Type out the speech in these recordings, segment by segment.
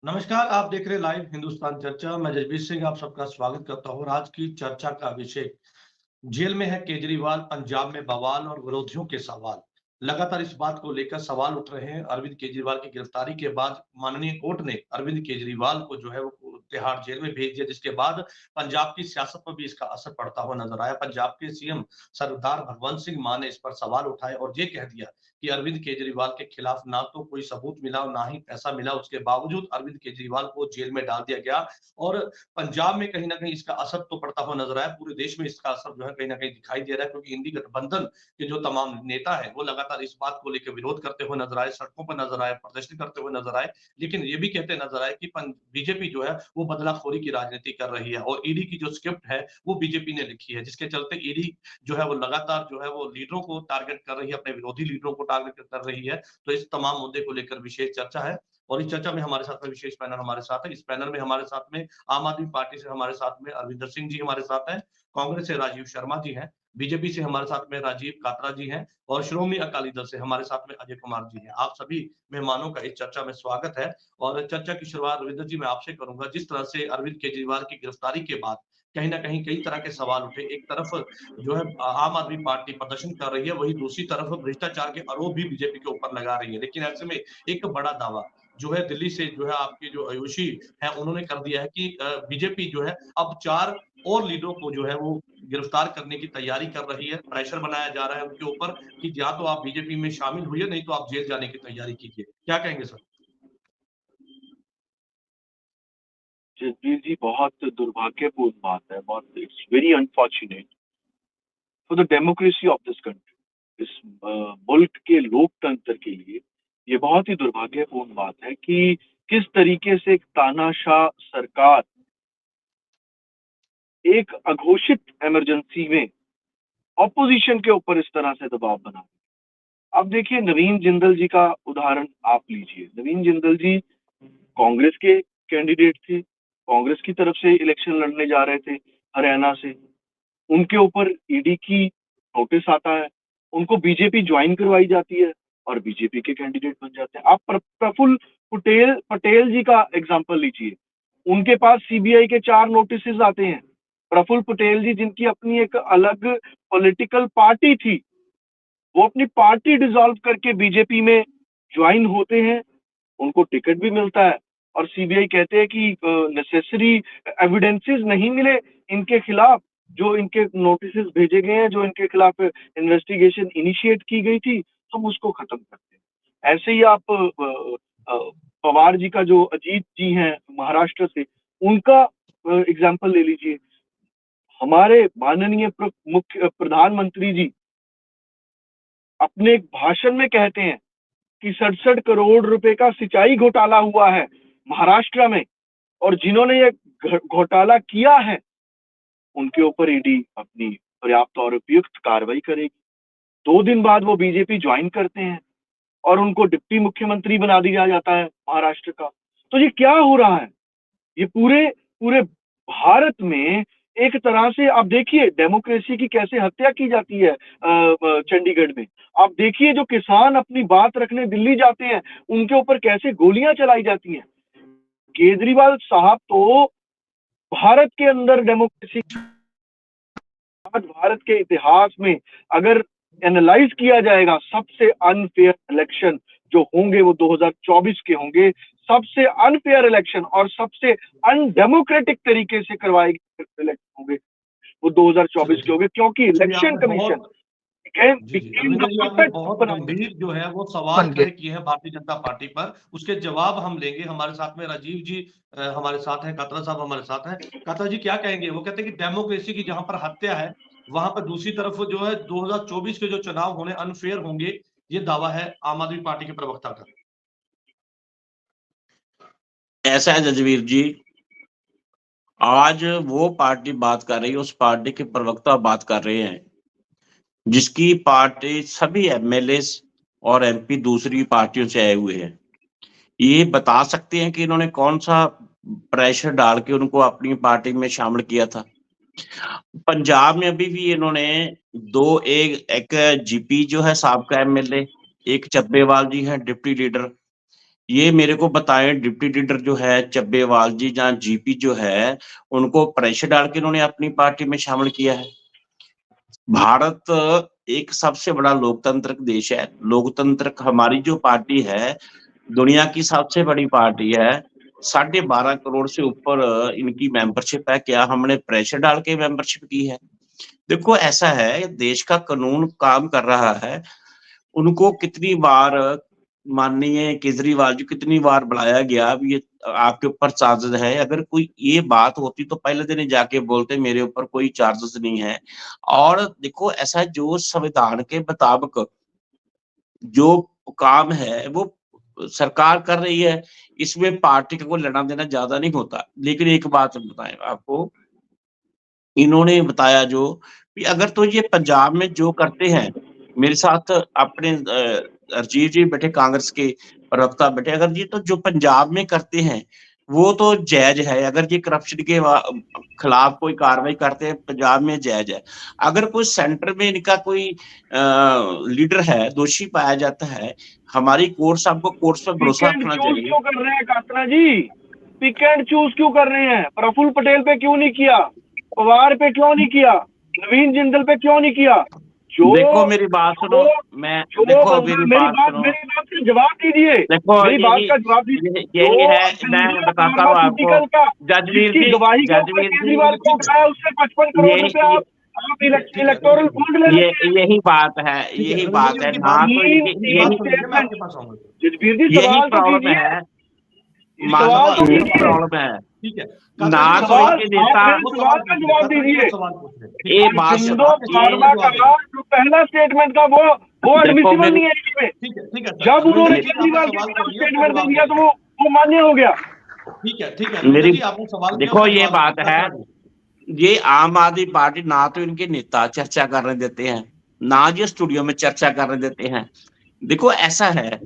नमस्कार, आप देख रहे हैं लाइव हिंदुस्तान चर्चा। मैं जसबीर सिंह आप सबका स्वागत करता हूँ। आज की चर्चा का विषय जेल में है केजरीवाल, पंजाब में बवाल और विरोधियों के सवाल। लगातार इस बात को लेकर सवाल उठ रहे हैं। अरविंद केजरीवाल की गिरफ्तारी के बाद माननीय कोर्ट ने अरविंद केजरीवाल को जो है वो तिहाड़ जेल में भेज दिया, जिसके बाद पंजाब की सियासत पर भी इसका असर पड़ता हुआ नजर आया। पंजाब के सीएम सरदार भगवंत सिंह मान ने इस पर सवाल उठाए और ये कह दिया कि अरविंद केजरीवाल के खिलाफ ना तो कोई सबूत मिला और ना ही पैसा मिला। उसके बावजूद अरविंद केजरीवाल को जेल में डाल दिया गया और पंजाब में कहीं न कहीं इसका असर तो पड़ता हुआ नज़र आया। पूरे देश में इसका असर जो है कहीं न कहीं दिखाई दे रहा है, क्योंकि इंडी गठबंधन के जो तमाम नेता हैं, वो लगातार इस बात को लेकर विरोध करते हुए नज़र आए, सड़कों पर नज़र आए, प्रदर्शन करते हुए नज़र आए। लेकिन ये भी कहते नज़र आए कि पं बीजेपी जो है वो बदलाखोरी की राजनीति कर रही है और ईडी की जो स्क्रिप्ट है वो बीजेपी ने लिखी है, जिसके चलते ईडी जो है वो लगातार जो है वो लीडरों को टारगेट कर रही है, अपने विरोधी लीडरों को टारगेट कर रही है। तो इस तमाम मुद्दे को लेकर विशेष चर्चा है और इस चर्चा में हमारे साथ में विशेष पैनल हमारे साथ है। इस पैनल में हमारे साथ में आम आदमी पार्टी से हमारे साथ में अरविंदर सिंह जी हमारे साथ हैं, कांग्रेस से राजीव शर्मा जी हैं, बीजेपी से हमारे साथ में राजीव कात्रा जी हैं और श्रोमणी अकाली दल से हमारे साथ में अजय कुमार जी हैं। आप सभी मेहमानों का इस चर्चा में स्वागत है और चर्चा की शुरुआत रविंदर जी मैं आपसे करूंगा। जिस तरह से अरविंद केजरीवाल की गिरफ्तारी के बाद कहीं न कहीं कई तरह के सवाल उठे। एक तरफ जो है आम आदमी पार्टी प्रदर्शन कर रही है, वहीं दूसरी तरफ भ्रष्टाचार के आरोप भी बीजेपी के ऊपर लगा रही है। लेकिन ऐसे में एक बड़ा दावा जो है दिल्ली से जो है आपके जो आयुषी हैं उन्होंने कर दिया है कि बीजेपी जो है अब 4 और लीडरों को जो है वो गिरफ्तार करने की तैयारी कर रही है। प्रेशर बनाया जा रहा है उनके ऊपर कि या तो आप बीजेपी में शामिल होइए, नहीं तो आप जेल जाने की तैयारी कीजिए। क्या कहेंगे सर? जसबीर जी, बहुत दुर्भाग्यपूर्ण बात है। बहुत it's very unfortunate for the democracy of this country. इस मुल्क के लोकतंत्र के लिए ये बहुत ही दुर्भाग्यपूर्ण बात है कि किस तरीके से एक तानाशाह सरकार एक अघोषित इमरजेंसी में ऑपोजिशन के ऊपर इस तरह से दबाव बना। अब देखिए, नवीन जिंदल जी का उदाहरण आप लीजिए। नवीन जिंदल जी कांग्रेस के कैंडिडेट थे, कांग्रेस की तरफ से इलेक्शन लड़ने जा रहे थे हरियाणा से। उनके ऊपर ईडी की नोटिस आता है, उनको बीजेपी ज्वाइन करवाई जाती है और बीजेपी के कैंडिडेट बन जाते हैं। आप प्रफुल्ल पटेल पटेल जी का एग्जांपल लीजिए। उनके पास सीबीआई के 4 नोटिस आते हैं। प्रफुल्ल पटेल जी, जिनकी अपनी एक अलग पॉलिटिकल पार्टी थी, वो अपनी पार्टी डिसॉल्व करके बीजेपी में ज्वाइन होते हैं, उनको टिकट भी मिलता है और सीबीआई कहते हैं कि नेसेसरी एविडेंसेस नहीं मिले इनके खिलाफ, जो इनके नोटिस भेजे गए हैं, जो इनके खिलाफ इन्वेस्टिगेशन इनिशिएट की गई थी, हम उसको खत्म करते हैं। ऐसे ही आप पवार जी का, जो अजीत जी हैं महाराष्ट्र से, उनका एग्जाम्पल ले लीजिए। हमारे माननीय मुख्य प्रधानमंत्री जी अपने एक भाषण में कहते हैं कि 67 करोड़ रुपए का सिंचाई घोटाला हुआ है महाराष्ट्र में, और जिन्होंने ये घोटाला किया है उनके ऊपर ईडी अपनी पर्याप्त और उपयुक्त कार्रवाई करेगी। 2 दिन बाद वो बीजेपी ज्वाइन करते हैं और उनको डिप्टी मुख्यमंत्री बना दिया जाता है महाराष्ट्र का। तो ये क्या हो रहा है? ये पूरे पूरे भारत में एक तरह से आप देखिए डेमोक्रेसी की कैसे हत्या की जाती है चंडीगढ़ में। आप देखिए, जो किसान अपनी बात रखने दिल्ली जाते हैं, उनके ऊपर कैसे गोलियां चलाई जाती हैं। केजरीवाल साहब तो भारत के अंदर डेमोक्रेसी, आज भारत के इतिहास में अगर एनालाइज किया जाएगा, सबसे अनफेयर इलेक्शन जो होंगे वो 2024 के होंगे। सबसे अनफेयर इलेक्शन और सबसे अनडेमोक्रेटिक तरीके से करवाए गए इलेक्शन होंगे वो 2024 के होंगे, क्योंकि इलेक्शन कमीशन जी, जी। रविंद्र जी आपने बहुत गंभीर जो है वो सवाल खड़े किए हैं भारतीय जनता पार्टी पर। उसके जवाब हम लेंगे। हमारे साथ में राजीव जी हमारे साथ हैं, कात्रा साहब हमारे साथ हैं। कात्रा जी क्या कहेंगे? वो कहते हैं कि डेमोक्रेसी की जहाँ पर हत्या है, वहाँ पर दूसरी तरफ जो है 2024 के जो चुनाव होने अनफेयर होंगे, ये दावा है आम आदमी पार्टी के प्रवक्ता का। ऐसा है जजवीर जी, आज वो पार्टी बात कर रही है, उस पार्टी के प्रवक्ता बात कर रहे हैं जिसकी पार्टी सभी एमएलए और एमपी दूसरी पार्टियों से आए हुए हैं। ये बता सकते हैं कि इन्होंने कौन सा प्रेशर डाल के उनको अपनी पार्टी में शामिल किया था। पंजाब में अभी भी इन्होंने एक जीपी जो है साबका एमएलए, एक चब्बेवाल जी हैं डिप्टी लीडर, ये मेरे को बताएं डिप्टी लीडर जो है चब्बेवाल जी या जीपी जो है, उनको प्रेशर डाल के इन्होंने अपनी पार्टी में शामिल किया है? भारत एक सबसे बड़ा लोकतांत्रिक देश है। लोकतंत्र हमारी जो पार्टी है, दुनिया की सबसे बड़ी पार्टी है। 12.5 करोड़ से ऊपर इनकी मेंबरशिप है। क्या हमने प्रेशर डाल के मेंबरशिप की है? देखो ऐसा है, देश का कानून काम कर रहा है। उनको कितनी बार माननीय केजरीवाल जी कितनी बार बुलाया गया, अब ये आपके ऊपर चार्जेस है। अगर कोई ये बात होती तो पहले दिन ही जाके बोलते मेरे ऊपर कोई चार्जेस नहीं है। और देखो ऐसा जो संविधान के मुताबिक जो काम है वो सरकार कर रही है, इसमें पार्टी का कोई लेना देना ज्यादा नहीं होता। लेकिन एक बात बताएं आपको, इन्होंने बताया जो कि अगर तो ये पंजाब में जो करते हैं, मेरे साथ अपने राजीव जी बैठे, कांग्रेस के प्रवक्ता बैठे, अगर ये तो जो पंजाब में करते हैं वो तो जायज है। अगर ये करप्शन के खिलाफ कोई कार्रवाई करते हैं पंजाब में जायज है। अगर कोई सेंटर में इनका कोई लीडर है, दोषी पाया जाता है, हमारी कोर्ट्स, आपको कोर्ट्स पर भरोसा पिक एंड रखना चूज चाहिए। क्यों कर रहे हैं कात्रा जी? पिक एंड चूज क्यों कर रहे हैं? प्रफुल्ल पटेल पे क्यों नहीं किया? पवार पे क्यों नहीं किया? नवीन जिंदल पे क्यों नहीं किया? जो देखो मेरी बात सुनो, मैं देखो मेरी बात सुनो, मेरी बात का जवाब दीजिए। देखो मेरी बात का जवाब दीजिए। यही है, मैं बताता हूँ आपको। जजवीर जिसकी जी, गवाही के ऊपर जजवीर जी, केजरीवाल को उठाया, उससे 55 करोड़ रुपए आप इलेक्टोरल बॉन्ड ले रहे हैं। यही बात है, यही बात है ना। तो जजवीर जी यही सवाल तो प्रॉब्लम कीजिए। है, सवाल तो यही कीजिए। प्रॉब्लम है ठीक है, ना। तो इनके नेता सवाल का जवाब दीजिए। ये बात जिंदो फार्मा का जो पहला स्टेटमेंट था वो एडमिसिबल नहीं है इसमें। ठीक है, जब उन्होंने केजरीवाल के खिलाफ स्टेटमेंट दे दिया तो वो मान्य हो गया। ठीक है मेरी आपने सवाल देखो ये बात है, ये आम आदमी पार्टी ना तो इनके नेता चर्चा करने देते हैं, ना ये स्टूडियो में चर्चा करने देते हैं। देखो ऐसा है,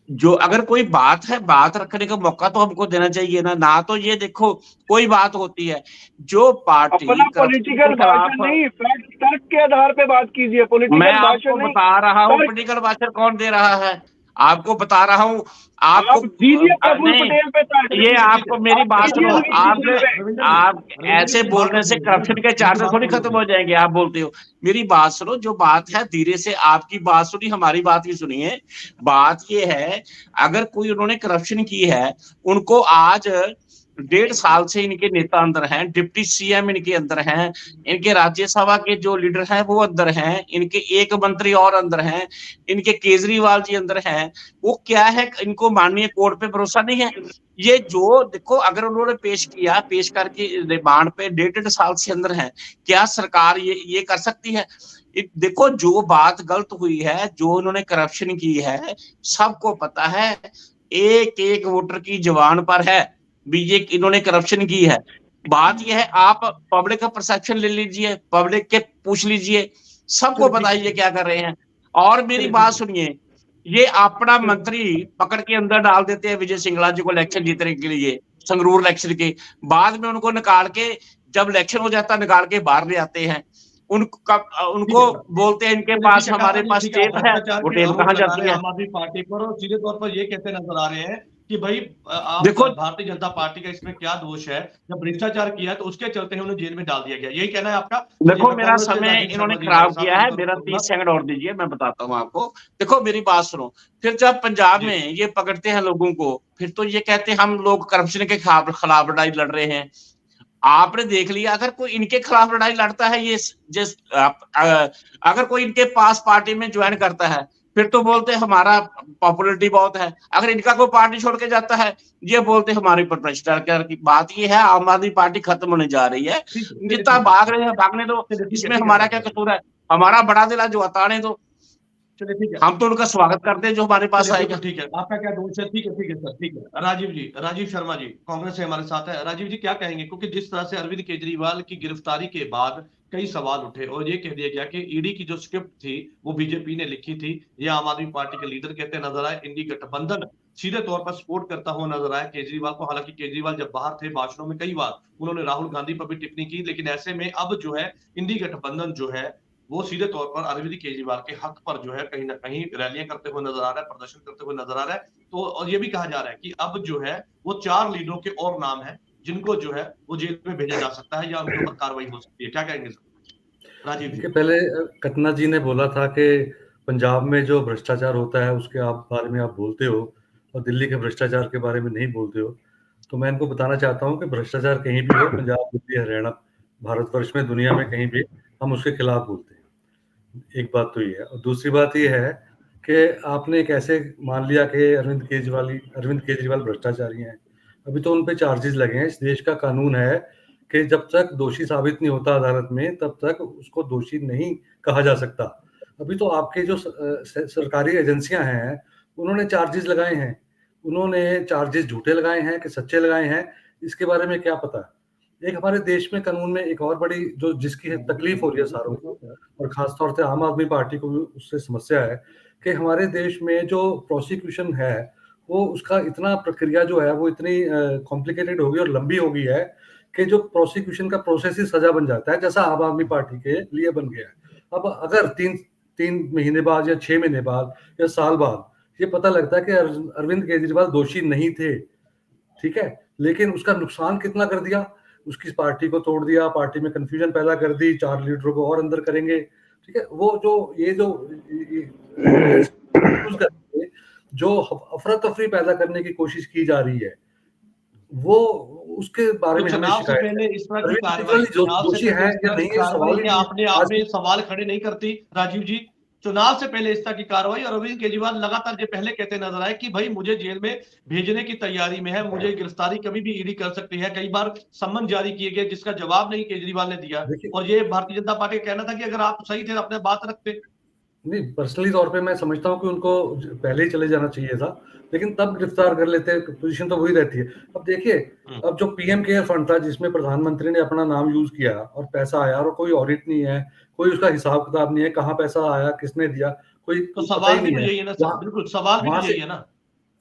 जो अगर कोई बात है, बात रखने का मौका तो हमको देना चाहिए ना। तो ये देखो कोई बात होती है, जो पार्टी अपना पॉलिटिकल भाषण नहीं, तर्क के आधार पे बात कीजिए। पॉलिटिकल मैं भाषण आपको नहीं, बता रहा हूँ पॉलिटिकल भाषण कौन दे रहा है, आपको बता रहा हूँ। आप दीजिए प्रफुल्ल नहीं, पटेल पे। ये आपको मेरी बात सुनो, आप ऐसे बोलने से करप्शन के चार्जेस थोड़ी खत्म हो जाएंगे। आप बोलते हो, मेरी बात सुनो। जो बात है धीरे से, आपकी बात सुनी, हमारी बात भी सुनिए। बात ये है, अगर कोई उन्होंने करप्शन की है, उनको आज 1.5 साल से इनके नेता अंदर हैं, डिप्टी सीएम इनके अंदर हैं, इनके राज्यसभा के जो लीडर हैं वो अंदर हैं, इनके एक मंत्री और अंदर हैं, इनके केजरीवाल जी अंदर हैं। वो क्या है, इनको माननीय कोर्ट पे भरोसा नहीं है। ये जो देखो, अगर उन्होंने पेश करके रिमांड पे 1.5 साल से अंदर है, क्या सरकार ये कर सकती है? देखो जो बात गलत हुई है, जो उन्होंने करप्शन की है, सबको पता है। एक एक वोटर की जुबान पर है भी ये इन्होंने करप्शन की है। बात यह है, आप पब्लिक का परसेप्शन ले लीजिए, पब्लिक के पूछ लीजिए, सबको पता है ये क्या कर रहे हैं। और मेरी बात सुनिए, ये अपना मंत्री पकड़ के अंदर डाल देते हैं विजय सिंगला जी को इलेक्शन जीतने के लिए, संगरूर इलेक्शन के बाद में उनको निकाल के, जब इलेक्शन हो जाता है निकाल के बाहर ले आते हैं। उनको बोलते हैं इनके पास, हमारे पास टेप है, वो टेप कहाँ जाती है? आम आदमी पार्टी पर, और सीधे तौर पर ये कहते नजर आ रहे हैं कि भाई आप देखो भारतीय जनता पार्टी का इसमें क्या दोष है, जब भ्रष्टाचार किया तो उसके चलते उन्हें जेल में डाल दिया गया। यही कहना है आपका? देखो मेरा समय इन्होंने खराब किया है, मेरा 30 सेकंड और दीजिए, मैं बताता हूँ आपको। देखो मेरी बात सुनो, फिर जब पंजाब में ये पकड़ते हैं लोगों को, फिर तो ये कहते हैं हम लोग करप्शन के खिलाफ लड़ाई लड़ रहे हैं। आपने देख लिया, अगर कोई इनके खिलाफ लड़ाई लड़ता है, ये अगर कोई इनके पास पार्टी में ज्वाइन करता है, फिर तो बोलते हैं हमारा पॉपुलरिटी बहुत है। अगर इनका कोई पार्टी छोड़ के जाता है, ये बोलते हैं हमारे ऊपर भ्रष्टाचार की। बात ये है, आम आदमी पार्टी खत्म होने जा रही है। जितना भाग रहे हैं भागने दो, इसमें हमारा क्या कसूर है? हमारा बड़ा दिला जो अताने दो, चलिए ठीक है, हम तो उनका स्वागत करते हैं जो हमारे पास आएगा। ठीक है, आपका क्या दोष है? ठीक है सर, ठीक है। राजीव शर्मा जी कांग्रेस से हमारे साथ है। राजीव जी क्या कहेंगे, क्योंकि जिस तरह से अरविंद केजरीवाल की गिरफ्तारी के बाद कई सवाल उठे और ये कह दिया गया कि ईडी की जो स्क्रिप्ट थी वो बीजेपी ने लिखी थी, ये आम आदमी पार्टी के लीडर कहते नजर आए, इंडी गठबंधन सीधे तौर पर सपोर्ट करता हुआ नजर आया केजरीवाल को। हालांकि केजरीवाल जब बाहर थे, भाषणों में कई बार उन्होंने राहुल गांधी पर भी टिप्पणी की, लेकिन ऐसे में अब जो है इंडी गठबंधन जो है वो सीधे तौर पर अरविंद केजरीवाल के हक पर जो है कहीं ना कहीं रैलियां करते हुए नजर आ रहा है, प्रदर्शन करते हुए नजर आ रहा है। तो और ये भी कहा जा रहा है कि अब जो है वो 4 लीडरों के और नाम है जिनको जो है वो जेल में भेजा जा सकता है या उनके ऊपर कार्रवाई हो सकती है। क्या कहेंगे सर राजीव जी? देखिए, पहले कतना जी ने बोला था कि पंजाब में जो भ्रष्टाचार होता है उसके बारे में आप बोलते हो और दिल्ली के भ्रष्टाचार के बारे में नहीं बोलते हो। तो मैं इनको बताना चाहता हूँ कि भ्रष्टाचार कहीं भी हो, पंजाब, दिल्ली, हरियाणा, भारतवर्ष में, दुनिया में कहीं भी, हम उसके खिलाफ बोलते हैं। एक बात तो ये है। और दूसरी बात ये है कि आपने एक ऐसे मान लिया कि अरविंद केजरीवाल भ्रष्टाचारी हैं। अभी तो उन पे चार्जेस लगे हैं। इस देश का कानून है कि जब तक दोषी साबित नहीं होता अदालत में, तब तक उसको दोषी नहीं कहा जा सकता। अभी तो आपके जो सरकारी एजेंसियां हैं, उन्होंने चार्जेस लगाए हैं। उन्होंने चार्जेस झूठे लगाए हैं कि सच्चे लगाए हैं, इसके बारे में क्या पता। एक हमारे देश में कानून में एक और बड़ी जो जिसकी तकलीफ हो रही है सारों को, और खासतौर से आम आदमी पार्टी को उससे समस्या है कि हमारे देश में जो प्रोसिक्यूशन है वो उसका इतना प्रक्रिया जो है वो इतनी कॉम्प्लिकेटेड हो गई और लंबी हो गई है कि जो प्रोसिक्यूशन का प्रोसेस ही सजा बन जाता है, जैसा आम आदमी पार्टी के लिए बन गया है। अब अगर तीन महीने बाद या 6 महीने बाद या साल बाद ये पता लगता है कि अरविंद केजरीवाल दोषी नहीं थे, ठीक है, लेकिन उसका नुकसान कितना कर दिया, उसकी पार्टी को तोड़ दिया, पार्टी में कंफ्यूजन पैदा कर दी, 4 लीडरों को और अंदर करेंगे, ठीक है, वो जो अफरा तफरी पैदा करने की कोशिश की जा रही है, वो उसके बारे तो में हमें चुनाव से शिकायत पहले है। इस तरह की अरविंद कार्रवाई, केजरीवाल चुनाव से दोषी पहले है इस या तरह नहीं की ये सवाल कार्रवाई ही अपने आप में सवाल खड़े नहीं करती राजीव जी? चुनाव से पहले इस तरह की कार्रवाई, और अरविंद केजरीवाल लगातार ये पहले कहते नजर आए कि भाई मुझे जेल में भेजने की तैयारी में है, मुझे गिरफ्तारी कभी भी ईडी कर सकती है। कई बार सम्मन जारी किए गए जिसका जवाब नहीं केजरीवाल ने दिया, देखिए, और ये भारतीय जनता पार्टी का कहना था कि अगर आप सही थे अपने बात रखते। नहीं, पर्सनली तौर पे मैं समझता हूँ कि उनको पहले ही चले जाना चाहिए था, लेकिन तब गिरफ्तार कर लेते, पोजीशन तो वही रहती है। अब देखिए, अब जो पीएम केयर फंड था जिसमें प्रधानमंत्री ने अपना नाम यूज किया और पैसा आया और कोई ऑडिट नहीं है, कोई उसका हिसाब किताब नहीं है, कहाँ पैसा आया, किसने दिया, कोई तो पता सवाल ही भी नहीं तो है। यही है ना सर, बिल्कुल सवाल भी तो यही है ना।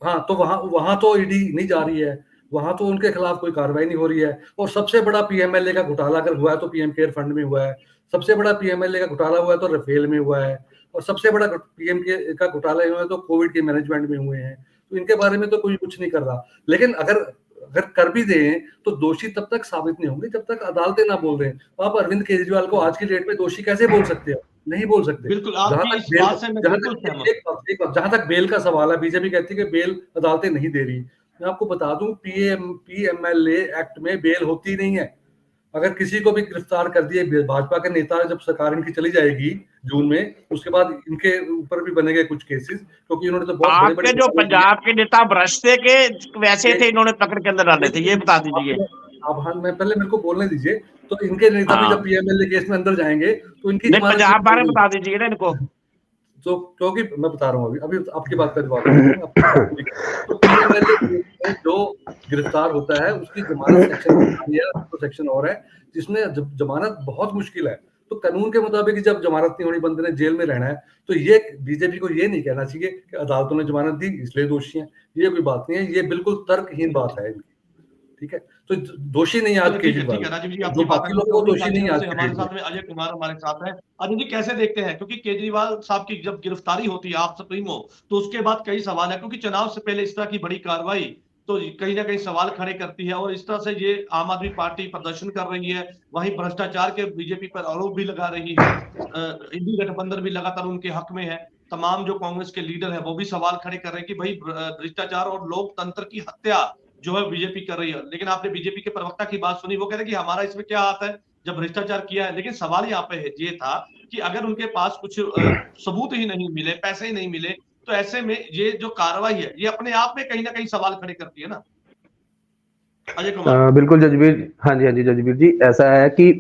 हाँ, तो वहां तो ईडी नहीं जा रही है, वहां तो उनके खिलाफ कोई कार्रवाई नहीं हो रही है। और सबसे बड़ा पीएमएलए का घोटाला अगर हुआ है तो पीएम केयर फंड में हुआ है, सबसे बड़ा पीएमएलए का घोटाला हुआ है तो राफेल में हुआ है, और सबसे बड़ा पीएम के का घोटाला हुआ है तो कोविड के मैनेजमेंट में हुए हैं। तो इनके बारे में तो कोई कुछ नहीं कर रहा। लेकिन अगर कर भी दें तो दोषी तब तक साबित नहीं होंगे जब तक अदालतें ना बोल रहे हैं। तो आप अरविंद केजरीवाल को आज की डेट में दोषी कैसे बोल सकते हो? नहीं बोल सकते। बिल्कुल, आपकी इस बात से मैं बिल्कुल सहमत। जहां तक बेल का सवाल है, बीजेपी कहती है कि बेल अदालतें नहीं दे रही। मैं आपको बता दूं, पीएमएलए एक्ट में बेल होती नहीं है। अगर किसी को भी गिरफ्तार कर दिए, भाजपा के नेता, जब सरकार इनकी चली जाएगी जून में, उसके बाद इनके ऊपर भी बनेंगे कुछ केसेस, क्योंकि इन्होंने तो बहुत बड़े-बड़े आपके जो पंजाब के नेता भ्रष्ट थे के वैसे थे, इन्होंने पकड़ के अंदर डाले थे, ये बता दीजिए। अब हाँ, मैं पहले मेरे को बोलने दीजिए। तो इनके नेता भी जब पीएमएलए केस में अंदर जाएंगे तो इनकी पंजाब बारे बता दीजिए ना इनको। तो क्योंकि मैं बता रहा हूँ अभी आपकी बात का जवाब। तो पीएमएलए जो गिरफ्तार होता है उसकी जमानत सेक्शन और है जिसमें जमानत बहुत मुश्किल है। तो कानून के मुताबिक जब जमानत नहीं होनी, बंदे ने जेल में रहना है, तो ये बीजेपी को ये नहीं कहना चाहिए कि अदालतों ने जमानत दी इसलिए दोषी हैं। ये कोई बात नहीं है, ये बिल्कुल तर्कहीन बात है इनकी, ठीक है। तो दोषी नहीं आज केजरीवाल, ठीक है राजीव जी, जो आपकी बात बाकी लोग वो दोषी नहीं आज हमारे साथ में अजय कुमार हमारे साथ है। अजय जी कैसे देखते हैं, क्योंकि केजरीवाल साहब की जब गिरफ्तारी होती है आप सुप्रीमो, तो उसके बाद कई सवाल है, क्योंकि चुनाव से पहले इस तरह की बड़ी कार्रवाई तो कहीं ना कहीं सवाल खड़े करती है, और इस तरह से ये आम आदमी पार्टी प्रदर्शन कर रही है, वहीं भ्रष्टाचार के बीजेपी पर आरोप भी लगा रही है, इंडी गठबंधन भी लगातार उनके हक में है, तमाम जो कांग्रेस के लीडर है वो भी सवाल खड़े कर रहे हैं कि भाई भ्रष्टाचार और लोकतंत्र की हत्या जो है बीजेपी कर रही है। लेकिन आपने बीजेपी के प्रवक्ता की बात सुनी, वो कह रहे कि हमारा इसमें क्या हाथ है जब भ्रष्टाचार किया है। लेकिन सवाल यहाँ पे ये था कि अगर उनके पास कुछ सबूत ही नहीं मिले, पैसे ही नहीं मिले, तो ऐसे में ये जो कार्रवाई है ये अपने आप में कहीं ना कहीं सवाल खड़े करती है ना अजय कुमार? बिल्कुल जजबीर, हाँ जी जजबीर जी, ऐसा है कि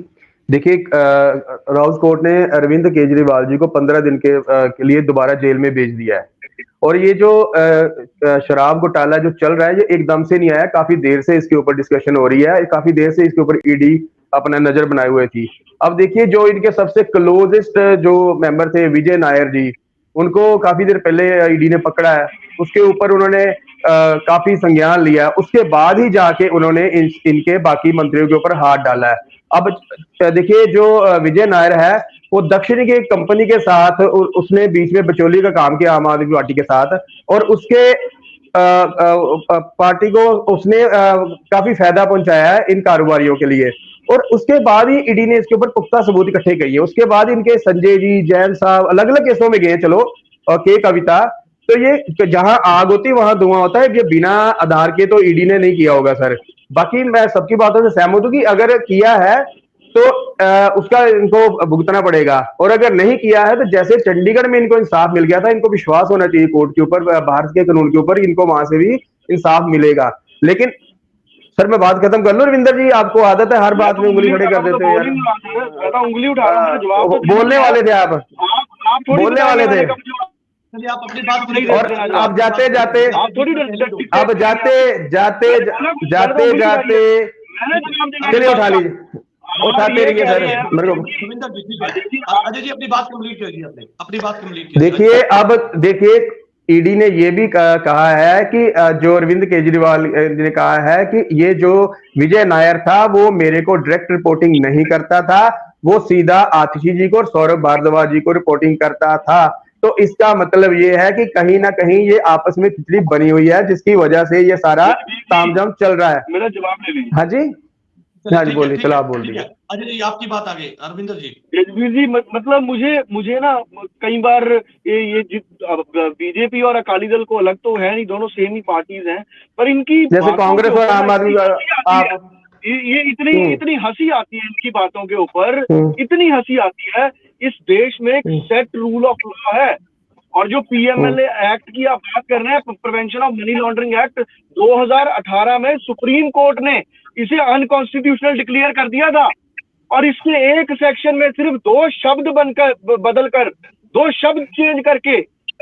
देखिए, राउस कोर्ट ने अरविंद केजरीवाल जी को 15 दिन के लिए दोबारा जेल में भेज दिया है। और ये जो शराब घोटाला जो चल रहा है, ये एकदम से नहीं आया, काफी देर से इसके ऊपर डिस्कशन हो रही है, काफी देर से इसके ऊपर ईडी अपना नजर बनाए हुए थी। अब देखिए, जो इनके सबसे क्लोजेस्ट जो मेंबर थे विजय नायर जी, उनको काफी देर पहले ईडी ने पकड़ा है, उसके ऊपर उन्होंने काफी संज्ञान लिया, उसके बाद ही जाके उन्होंने इनके बाकी मंत्रियों के ऊपर हाथ डाला है। अब देखिए, जो विजय नायर है वो दक्षिणी की एक कंपनी के साथ उसने बीच में बिचौली का काम किया आम आदमी पार्टी के साथ, और उसके पार्टी को उसने काफी फायदा पहुंचाया है इन कारोबारियों के लिए। और उसके बाद ही ईडी ने इसके ऊपर पुख्ता सबूत इकट्ठे किए। उसके बाद इनके संजय जी, जैन साहब अलग अलग केसों में गए, चलो के कविता। तो ये जहां आग होती है वहां धुआं होता है, ये बिना आधार के तो ईडी ने नहीं किया होगा सर। बाकी मैं सबकी बातों से सहमत हूं कि अगर किया है तो उसका इनको भुगतना पड़ेगा, और अगर नहीं किया है तो जैसे चंडीगढ़ में इनको इंसाफ मिल गया था, इनको विश्वास होना चाहिए कोर्ट के ऊपर, भारत के कानून के ऊपर, इनको वहां से भी इंसाफ मिलेगा। लेकिन सर मैं बात खत्म कर लूं। रविंदर जी, आपको आदत है हर बात में उंगली खड़े कर देते हो यार। उंगली उठा रहा हूं, जवाब तो बोलने वाले थे आप बोलने वाले थे, चलिए आप अपनी बात पूरी और करें। आप जाते जाते अब जाते जाते जाते जाते चलिए उठा लीजिए, उठाते रहिए सर मेरे को। रविंदर जी ठीक है, अजय जी अपनी बात कंप्लीट कीजिए, अपनी बात कंप्लीट कीजिए। देखिए अब देखिए, ईडी ने ये भी कहा है कि जो अरविंद केजरीवाल ने कहा है कि ये जो विजय नायर था वो मेरे को डायरेक्ट रिपोर्टिंग नहीं करता था, वो सीधा आतिशी जी को और सौरभ भारद्वाज जी को रिपोर्टिंग करता था। तो इसका मतलब ये है कि कहीं ना कहीं ये आपस में खिचड़ी बनी हुई है, जिसकी वजह से ये सारा तामझाम चल रहा है। मेरा जवाब ले लीजिए। हाँ जी, हाँ जी बोलिए, चलो आप बोल दीजिए। अजय जी आपकी बात आगे, अरविंदर जी। रजवीर जी मतलब मुझे ना कई बार ये बीजेपी और अकाली दल को अलग तो है नहीं, दोनों सेम ही पार्टीज हैं, पर इनकी जैसे कांग्रेस और आम आदमी आप ये इतनी हंसी आती है इनकी बातों के ऊपर, इतनी हंसी आती है। इस देश में एक सेट रूल ऑफ लॉ है, और जो पीएमएलए एक्ट की आप बात कर रहे हैं, prevention of money laundering act 2018 में सुप्रीम कोर्ट ने इसे अनकॉन्स्टिट्यूशनल डिक्लेयर कर दिया था, और इसके एक सेक्शन में सिर्फ 2 शब्द बदलकर 2 शब्द चेंज करके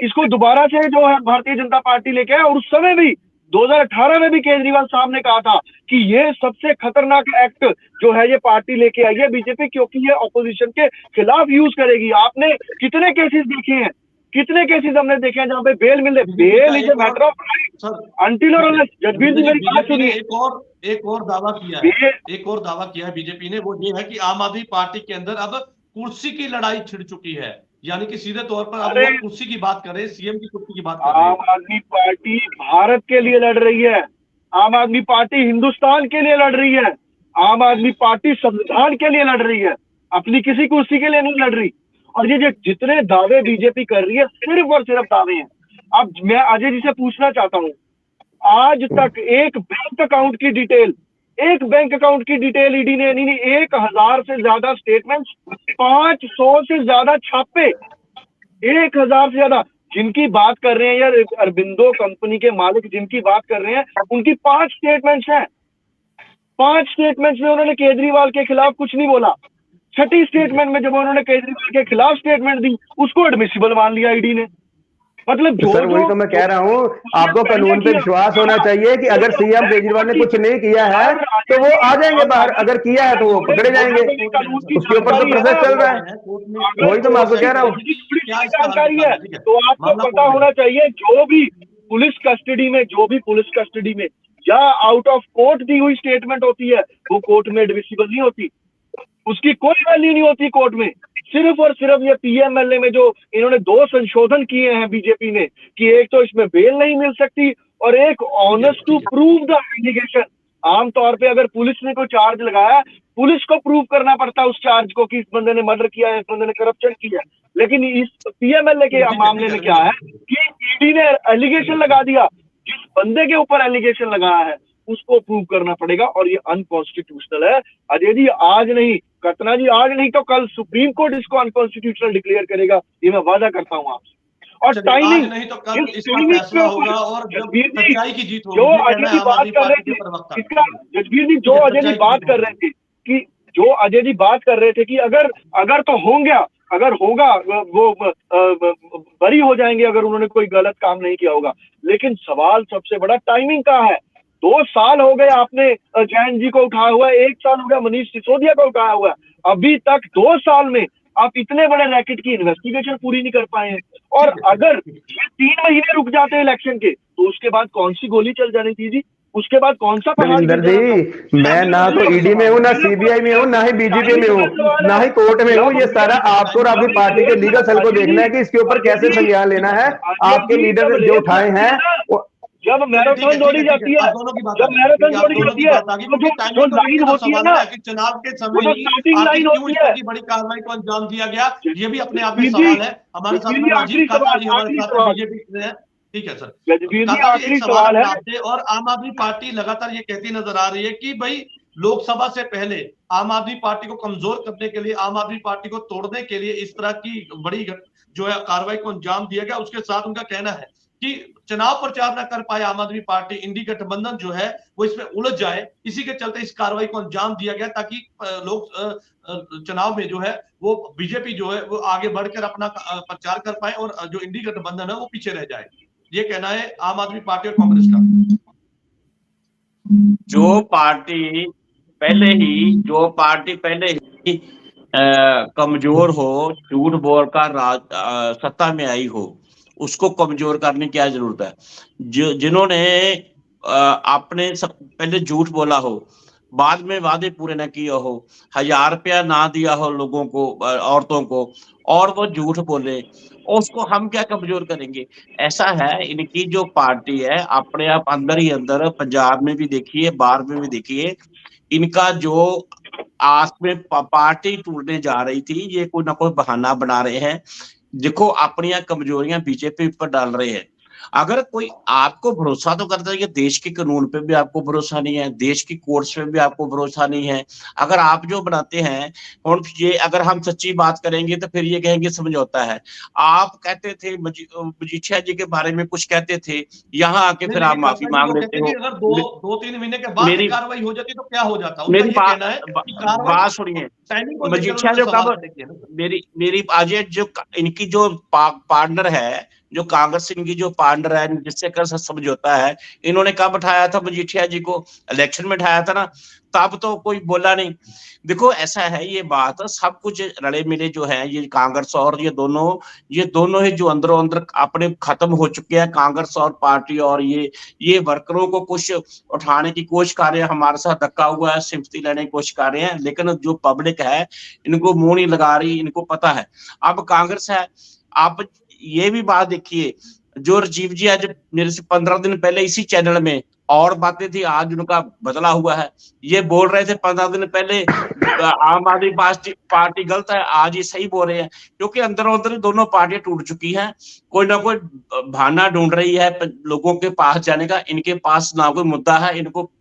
इसको दोबारा से जो है भारतीय जनता पार्टी लेके आए। और उस समय भी 2018 में भी केजरीवाल साहब ने कहा था कि ये सबसे खतरनाक एक्ट जो है ये पार्टी लेके आई है बीजेपी, क्योंकि ये ऑपोजिशन के खिलाफ यूज करेगी। आपने कितने केसेस देखे हैं, कितने केसेस हमने देखे हैं जहां पे बेल मिले, bail is a matter of right until और अनलेस। जगबीर जी मेरी बात सुनिए, एक और दावा किया है बीजेपी ने, वो ये है कि आम आदमी पार्टी के अंदर अब कुर्सी की लड़ाई छिड़ चुकी है, यानी कि सीधे तौर पर अब वो कुर्सी की बात कर रहे हैं, सीएम की कुर्सी की बात कर रहे हैं। आम आदमी पार्टी भारत के लिए लड़ रही है, आम आदमी पार्टी हिंदुस्तान के लिए लड़ रही है, आम आदमी पार्टी संविधान के लिए लड़ रही है, अपनी किसी कुर्सी के लिए नहीं लड़ रही। और ये जितने दावे बीजेपी कर रही है सिर्फ और सिर्फ दावे हैं। अब मैं अजय जी से पूछना चाहता हूं, आज तक एक बैंक अकाउंट की डिटेल ईडी ने नहीं, 1000 से ज्यादा स्टेटमेंट्स, 500 से ज्यादा छापे, 1000 से ज्यादा। जिनकी बात कर रहे हैं यार, अरबिंदो कंपनी के मालिक जिनकी बात कर रहे हैं, उनकी 5 स्टेटमेंट्स हैं। 5 स्टेटमेंट्स में उन्होंने केजरीवाल के खिलाफ कुछ नहीं बोला। 6ठी स्टेटमेंट में जब उन्होंने केजरीवाल के खिलाफ स्टेटमेंट दी, उसको एडमिसिबल मान लिया ईडी ने। मतलब जो सर वही तो मैं कह रहा हूँ, आपको कानून पे विश्वास होना चाहिए कि अगर सीएम केजरीवाल ने कुछ नहीं किया है तो वो आ जाएंगे बाहर, अगर किया है तो वो पकड़े जाएंगे, उसके ऊपर तो प्रोसेस चल रहा है। वही तो मैं आपको कह रहा हूँ। जानकारी है तो आपको पता होना चाहिए, जो भी पुलिस कस्टडी में या आउट ऑफ कोर्ट दी हुई स्टेटमेंट होती है, वो कोर्ट में एडमिसिबल नहीं होती, उसकी कोई वैल्यू नहीं होती कोर्ट में। सिर्फ और सिर्फ ये पीएमएलए में जो इन्होंने 2 संशोधन किए हैं बीजेपी ने, कि एक तो इसमें बेल नहीं मिल सकती और एक honest to prove the allegation. आमतौर पे अगर पुलिस ने कोई चार्ज लगाया, पुलिस को प्रूव करना पड़ता है उस चार्ज को कि इस बंदे ने मर्डर किया है, इस बंदे ने करप्शन किया है। लेकिन इस पीएमएलए के मामले में क्या है कि ईडी ने एलिगेशन लगा दिया, जिस बंदे के ऊपर एलिगेशन लगाया है उसको प्रूव करना पड़ेगा, और ये अनकॉन्स्टिट्यूशनल है। अजय जी आज नहीं, कतना जी आज नहीं तो कल सुप्रीम कोर्ट इसको अनकॉन्स्टिट्यूशनल डिक्लेयर करेगा, ये मैं वादा करता हूं आपसे। और टाइमिंग नहीं तो कल इसका फैसला होगा और जब सच्चाई की जीत होगी। जो अजय जी बात कर रहे थे इसका, जगबीर जी जो अजय जी बात कर रहे थे कि अगर तो होंगे, अगर होगा वो बरी हो जाएंगे अगर उन्होंने कोई गलत काम नहीं किया होगा। लेकिन सवाल सबसे बड़ा टाइमिंग का है। 2 साल हो गए आपने जैन जी को उठाया हुआ है, 1 साल हो गया मनीष सिसोदिया को उठाया हुआ है, अभी तक 2 साल में आप इतने बड़े रैकेट की इन्वेस्टिगेशन पूरी नहीं कर पाए हैं। और अगर 3 महीने रुक जाते हैं इलेक्शन के, तो उसके बाद कौन सी गोली चल जानी थी जी? उसके बाद कौन सा पहाड़ रविंदर गिर जाना था? जी, मैं ना तो ईडी में हूँ, ना सीबीआई में हूँ, ना ही बीजेपी में हूँ, ना ही कोर्ट में हूँ। ये सारा आपको और आपकी पार्टी के लीगल सेल को देखना है कि इसके ऊपर कैसे संज्ञान लेना है। आपके लीडर जो उठाए हैं जब मैराथन दौड़ी जाती है, आप दोनों की बात जब मैराथन आप दौड़ी दोनों जाती की है, बात आ गई, तो क्योंकि जो टाइमिंग को लाइन लेकर होती है सवाल ना, है कि चुनाव के वो समय जो ही स्टार्टिंग आखिर लाइन क्यों होती इस है। तरह की बड़ी कार्रवाई को अंजाम दिया गया, ये भी अपने आप में जसवीर जी, सवाल है। हमारे साथ जसवीर में जी, राजीव आखिरी काका सवाल, जी हमारे आखिरी साथ में सवाल, बीजेपी से हैं। ठीक है सर। जसवीर जी, काका जी, आखिरी एक सवाल है सवाल मेरा है। आपसे, और आम आदमी पार्टी लगातार ये कहती नजर आ रही है कि भाई लोकसभा से पहले आम आदमी पार्टी को कमजोर करने के लिए, आम आदमी पार्टी को तोड़ने के लिए इस तरह की बड़ी जो है कार्रवाई को अंजाम दिया गया। उसके साथ उनका कहना है कि चुनाव प्रचार न कर पाए आम आदमी पार्टी, इंडी गठबंधन जो है वो इसमें उलझ जाए, इसी के चलते इस कार्रवाई को अंजाम दिया गया, ताकि लोग चुनाव में जो है वो बीजेपी जो है वो आगे बढ़कर अपना प्रचार कर पाए और जो इंडी गठबंधन है वो पीछे रह जाए। ये कहना है आम आदमी पार्टी और कांग्रेस का। जो पार्टी पहले ही कमजोर हो, झूठ बोल कर सत्ता में आई हो, उसको कमजोर करने की क्या जरूरत है? जिन्होंने आपने पहले झूठ बोला हो, बाद में वादे पूरे न किए हो, 1000 रुपया ना दिया हो लोगों को, औरतों को, और वो झूठ बोले, और उसको हम क्या कमजोर करेंगे? ऐसा है, इनकी जो पार्टी है अपने आप अंदर ही अंदर, पंजाब में भी देखिए, बाहर में भी देखिए, इनका जो आस में पार्टी टूटने जा रही थी, ये कोई ना कोई बहाना बना रहे हैं। देखो, अपनी कमजोरियां बीजेपी पर डाल रहे हैं। अगर कोई आपको भरोसा तो करता है कि देश के कानून पे भी आपको भरोसा नहीं है, देश की कोर्ट्स पे भी आपको भरोसा नहीं है, अगर आप जो बनाते हैं, और ये अगर हम सच्ची बात करेंगे तो फिर ये कहेंगे समझौता है। आप कहते थे मजीठिया जी के बारे में कुछ कहते थे, यहाँ आके फिर आप माफी मांग लेते हो। अगर दो तीन महीने के बाद मेरी कार्रवाई हो जाती तो क्या हो जाता? उनका मेरी ये कहना है कि कार्रवाई बात सुनिए, टाइमिंग को लेकर मजीठिया उन्होंने जो सवाल कब खड़े किए ना। मेरी आज ये जो इनकी जो पार्टनर है, जो कांग्रेस इनकी जो पार्टनर है, जिससे कर समझौता है, इन्होंने कब उठाया था मजीठिया जी को? इलेक्शन में उठाया था ना, तब तो कोई बोला नहीं। देखो, ऐसा है, ये बात सब कुछ रले मिले जो है, ये कांग्रेस और ये दोनों ही जो अंदरों अंदर अपने खत्म हो चुके हैं, कांग्रेस और पार्टी, और ये वर्करों को कुछ उठाने की कोशिश कर रहे हैं, हमारे साथ धक्का हुआ है, सिंपैथी लेने की कोशिश कर रहे हैं, लेकिन जो पब्लिक है इनको मुंह नहीं लगा रही, इनको पता है। अब कांग्रेस है, आप ये भी बात देखिए, जो राजीव जी आज मेरे से 15 दिन पहले इसी चैनल में और बातें थी, आज उनका बदला हुआ है। ये बोल रहे थे 15 दिन पहले आम आदमी पार्टी गलत है, आज ये सही बोल रहे हैं, क्योंकि अंदरों अंदर दोनों पार्टियां टूट चुकी हैं। कोई ना कोई बहाना ढूंढ रही है लोगों के पास जाने का, इनके पास ना कोई मुद्दा है, इनको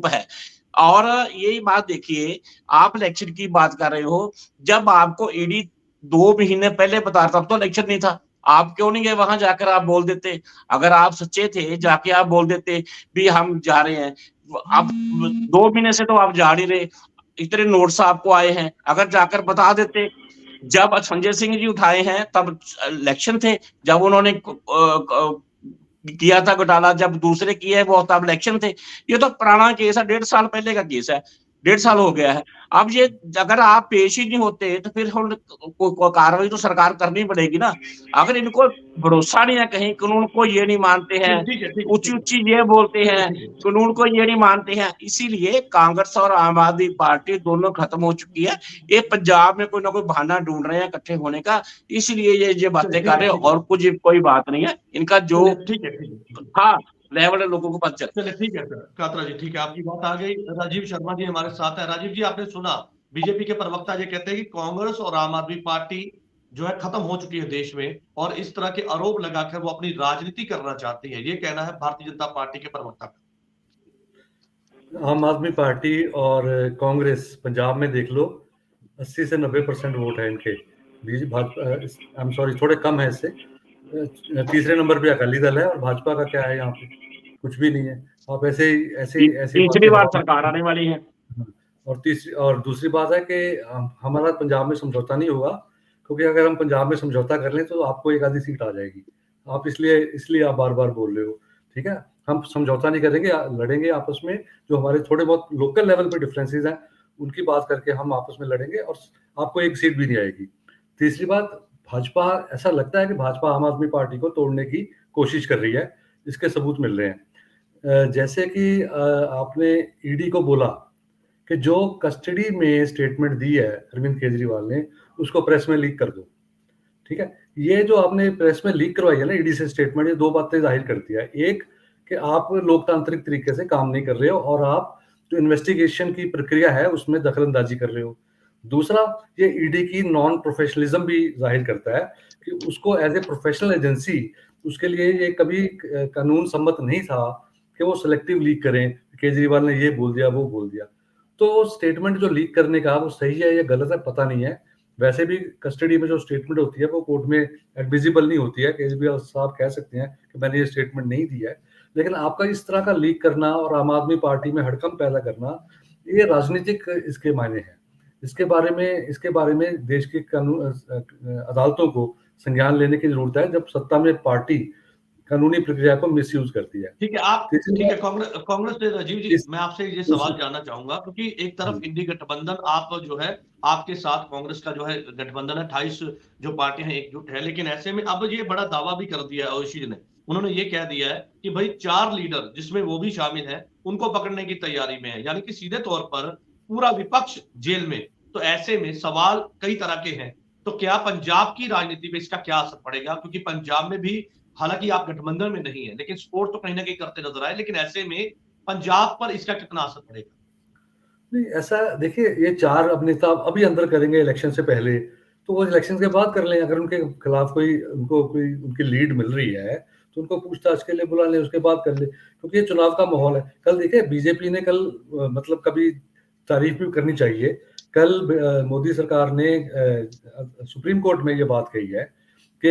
है। और यही बात देखिए, आप इलेक्शन की बात कर रहे हो, जब आपको ईडी 2 महीने पहले बता, तब तो इलेक्शन नहीं था, आप क्यों नहीं गए वहां जाकर? आप बोल देते, अगर आप सच्चे थे जाके आप बोल देते भी हम जा रहे हैं। अब 2 महीने से तो आप जा नहीं रहे, इतने नोट्स आपको आए हैं, अगर जाकर बता देते। जब संजय सिंह जी उठाए हैं तब इलेक्शन थे, जब उन्होंने किया था घोटाला, जब दूसरे किए वो तब इलेक्शन थे। ये तो पुराना केस है, 1.5 साल पहले का केस है, 1.5 साल हो गया है। अब ये अगर आप पेश ही नहीं होते तो फिर कार्रवाई तो सरकार करनी पड़ेगी ना। अगर इनको भरोसा नहीं है, कहीं कानून को ये नहीं मानते हैं, ऊंची ये बोलते हैं, कानून को ये नहीं मानते हैं, इसीलिए कांग्रेस और आम आदमी पार्टी दोनों खत्म हो चुकी है। ये पंजाब में कोई ना कोई बहाना ढूंढ रहे हैं इकट्ठे होने का, इसलिए ये बातें कर रहे हैं, और कुछ कोई बात नहीं है इनका। जो ठीक है हाँ लेवल लोगों को पता चले। चलिए, ठीक है सर कात्रा जी, ठीक है, आपकी बात आ गई। राजीव शर्मा जी हमारे साथ है। राजीव जी, आपने सुना बीजेपी के प्रवक्ता ये कहते हैं कि कांग्रेस और आम आदमी पार्टी जो है खत्म हो चुकी है देश में, और इस तरह के आरोप लगाकर वो अपनी राजनीति करना चाहती है, ये कहना है भारतीय जनता पार्टी के प्रवक्ता का। आम आदमी पार्टी और कांग्रेस पंजाब में देख लो, 80 से 90% वोट है इनके। आई एम सॉरी, थोड़े कम है इससे। तीसरे नंबर पे अकाली दल है, और भाजपा का क्या है यहाँ पे? कुछ भी नहीं है। आप ऐसे तीसरी बार सरकार आने वाली है। और दूसरी बात है कि हमारा पंजाब में समझौता नहीं होगा, क्योंकि अगर हम पंजाब में समझौता कर लें तो आपको एक आधी सीट आ जाएगी। आप इसलिए आप बार बार बोल रहे हो, ठीक है? हम समझौता नहीं करेंगे, लड़ेंगे आपस में। जो हमारे थोड़े बहुत लोकल लेवल पे डिफरेंसेस हैं उनकी बात करके हम आपस में लड़ेंगे, और आपको एक सीट भी नहीं आएगी। तीसरी बात, भाजपा, ऐसा लगता है कि भाजपा आम आदमी पार्टी को तोड़ने की कोशिश कर रही है, इसके सबूत मिल रहे हैं। जैसे कि आपने ईडी को बोला कि जो कस्टडी में स्टेटमेंट दी है अरविंद केजरीवाल ने, उसको प्रेस में लीक कर दो। ठीक है, ये जो आपने प्रेस में लीक करवाई है ना ईडी से स्टेटमेंट, ये दो बातें जाहिर करती है। एक कि आप लोकतांत्रिक तरीके से काम नहीं कर रहे हो और आप जो इन्वेस्टिगेशन की प्रक्रिया है उसमें दखलंदाजी कर रहे हो। दूसरा, ये ईडी की नॉन प्रोफेशनलिज्म भी जाहिर करता है कि उसको एज ए प्रोफेशनल एजेंसी उसके लिए ये कभी कानून सम्मत नहीं था कि वो सिलेक्टिव लीक करें, केजरीवाल ने ये बोल दिया वो बोल दिया। तो स्टेटमेंट जो लीक करने का वो सही है या गलत है पता नहीं है। वैसे भी कस्टडी में जो स्टेटमेंट होती है वो कोर्ट में एडमिसिबल नहीं होती है। केजरीवाल साहब कह सकते हैं कि मैंने ये स्टेटमेंट नहीं दी है, लेकिन आपका इस तरह का लीक करना और आम आदमी पार्टी में हड़कंप पैदा करना, ये राजनीतिक इसके मायने हैं। इसके बारे में देश की कानून अदालतों को संज्ञान लेने की जरूरत है जब सत्ता में पार्टी कानूनी प्रक्रिया को मिसयूज करती है। ठीक है, कांग्रेस ने राजीव जी, मैं आपसे ये सवाल जानना चाहूंगा, क्योंकि एक तरफ इंडी गठबंधन आप जो है आपके साथ कांग्रेस का जो है गठबंधन है, 28 जो पार्टियां एकजुट है, लेकिन ऐसे में अब ये बड़ा दावा भी कर दिया है ओवैसी ने। उन्होंने ये कह दिया है कि भाई 4 लीडर जिसमें वो भी शामिल है उनको पकड़ने की तैयारी में है, यानी कि सीधे तौर पर पूरा विपक्ष जेल में। तो ऐसे में सवाल कई तरह के हैं, तो क्या पंजाब की राजनीति में इसका क्या असर पड़ेगा? क्योंकि पंजाब में भी हालांकि आप गठबंधन में नहीं है, लेकिन सपोर्ट तो कहीं ना कहीं करते नजर आए, लेकिन ऐसे में पंजाब पर इसका कितना असर पड़ेगा? नहीं, ऐसा देखिए, ये 4 अब नेता अभी अंदर करेंगे इलेक्शन से पहले, तो वो इलेक्शन के बाद कर लें। अगर उनके खिलाफ कोई उनकी लीड मिल रही है तो उनको पूछताछ के लिए बुला लें, उसके बाद कर ले, क्योंकि ये चुनाव का माहौल है। कल देखिए बीजेपी ने कल मतलब कभी तारीफ भी करनी चाहिए, कल मोदी सरकार ने सुप्रीम कोर्ट में ये बात कही है कि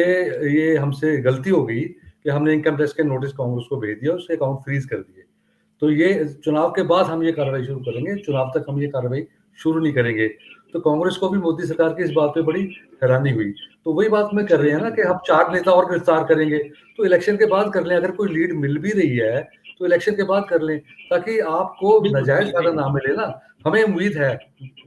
ये हमसे गलती हो गई कि हमने इनकम टैक्स के नोटिस कांग्रेस को भेज दिया, उसके अकाउंट फ्रीज कर दिए। तो ये चुनाव के बाद हम ये कार्रवाई शुरू करेंगे, चुनाव तक हम ये कार्रवाई शुरू नहीं करेंगे। तो कांग्रेस को भी मोदी सरकार की इस बात पे बड़ी हैरानी हुई। तो वही बात में कर रहे हैं ना कि हम 4 नेता और गिरफ्तार करेंगे, तो इलेक्शन के बाद कर लें। अगर कोई लीड मिल भी रही है तो इलेक्शन के बाद कर लें, ताकि आपको नाजायज फायदा ना मिले ना। हमें उम्मीद है,